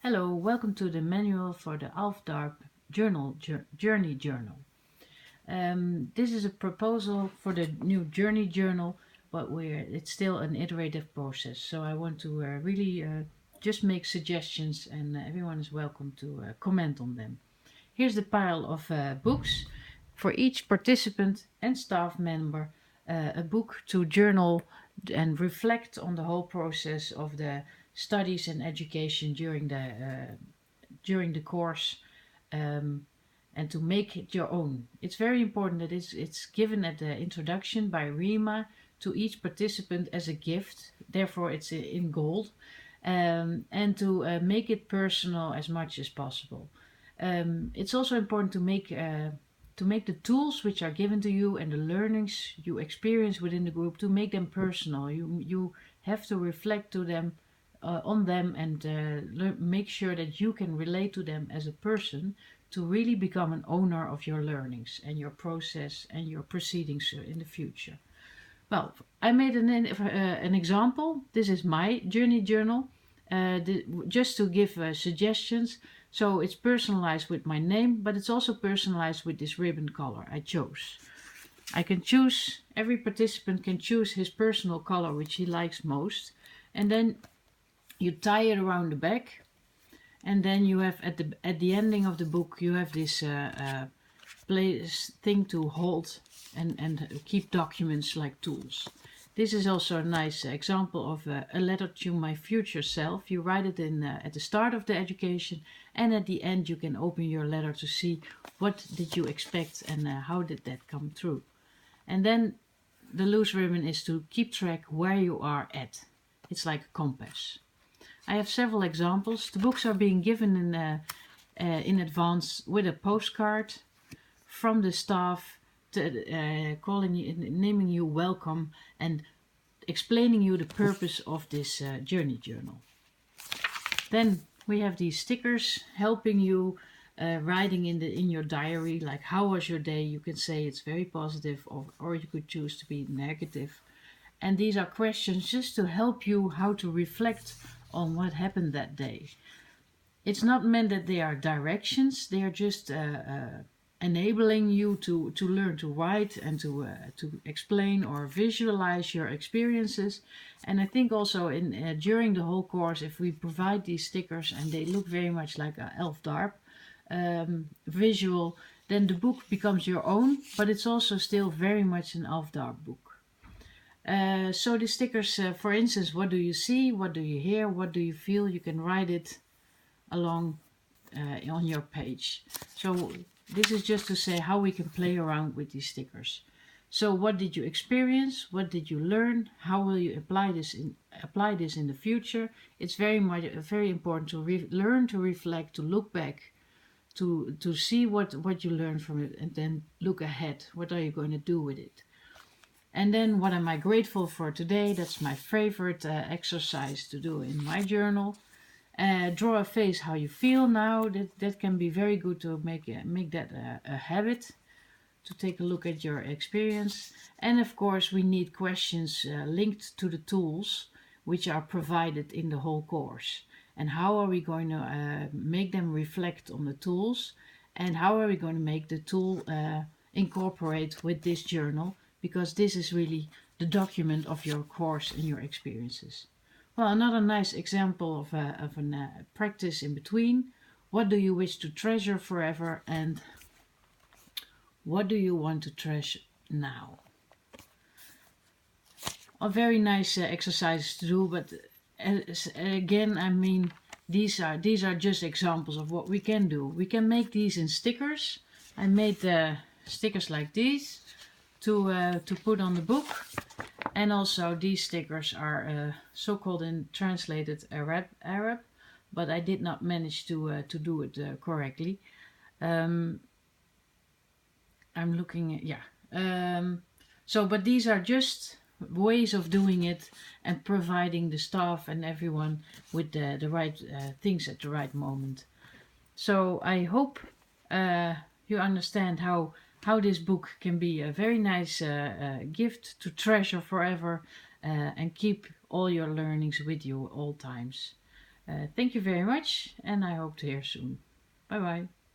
Hello, welcome to the manual for the Darb Journey Journal. This is a proposal for the new Journey Journal, but it's still an iterative process. So I want to really just make suggestions, and everyone is welcome to comment on them. Here's the pile of books for each participant and staff member. A book to journal and reflect on the whole process of the studies and education during the course, um, and to make it your own. It's very important that it's given at the introduction by Rima to each participant as a gift. Therefore, it's in gold, and to make it personal as much as possible. It's also important to make the tools which are given to you and the learnings you experience within the group, to make them personal. You have to reflect to them on them, and make sure that you can relate to them as a person, to really become an owner of your learnings and your process and your proceedings in the future. Well, I made an example. This is my journey journal, just to give suggestions. So it's personalized with my name, but it's also personalized with this ribbon color I chose. I can choose, every participant can choose his personal color which he likes most, and then you tie it around the back, and then you have at the ending of the book you have this place thing to hold and keep documents like tools. This is also a nice example of a letter to my future self. You write it in at the start of the education, and at the end you can open your letter to see what did you expect and how did that come through. And then the loose ribbon is to keep track where you are at. It's like a compass. I have several examples. The books are being given in advance with a postcard from the staff, calling you, naming you welcome, and explaining you the purpose of this journey journal. Then we have these stickers helping you writing in your diary, like how was your day. You can say it's very positive, or you could choose to be negative. And these are questions just to help you how to reflect on what happened that day. It's not meant that they are directions, they are just enabling you to learn to write and to explain or visualize your experiences. And I think also during the whole course, if we provide these stickers and they look very much like a Darb visual, then the book becomes your own, but it's also still very much an Darb book. So the stickers, for instance, what do you see, what do you hear, what do you feel, you can write it along on your page. So this is just to say how we can play around with these stickers. So what did you experience, what did you learn, how will you apply this in the future. It's very important to learn to reflect, to look back, to see what you learned from it, and then look ahead. What are you going to do with it? And then what am I grateful for today? That's my favorite exercise to do in my journal. Draw a face how you feel now. That can be very good to make that a habit, to take a look at your experience. And of course we need questions linked to the tools which are provided in the whole course. And how are we going to make them reflect on the tools? And how are we going to make the tool incorporate with this journal? Because this is really the document of your course and your experiences. Well, another nice example of a practice in between. What do you wish to treasure forever, and what do you want to treasure now? A very nice exercise to do, but again, I mean, these are just examples of what we can do. We can make these in stickers. I made stickers like these to put on the book, and also these stickers are so-called in translated Arab, but I did not manage to do it correctly. I'm looking at, but these are just ways of doing it and providing the staff and everyone with the right things at the right moment. So I hope you understand how this book can be a very nice gift to treasure forever, and keep all your learnings with you all times. Thank you very much, and I hope to hear soon. Bye bye.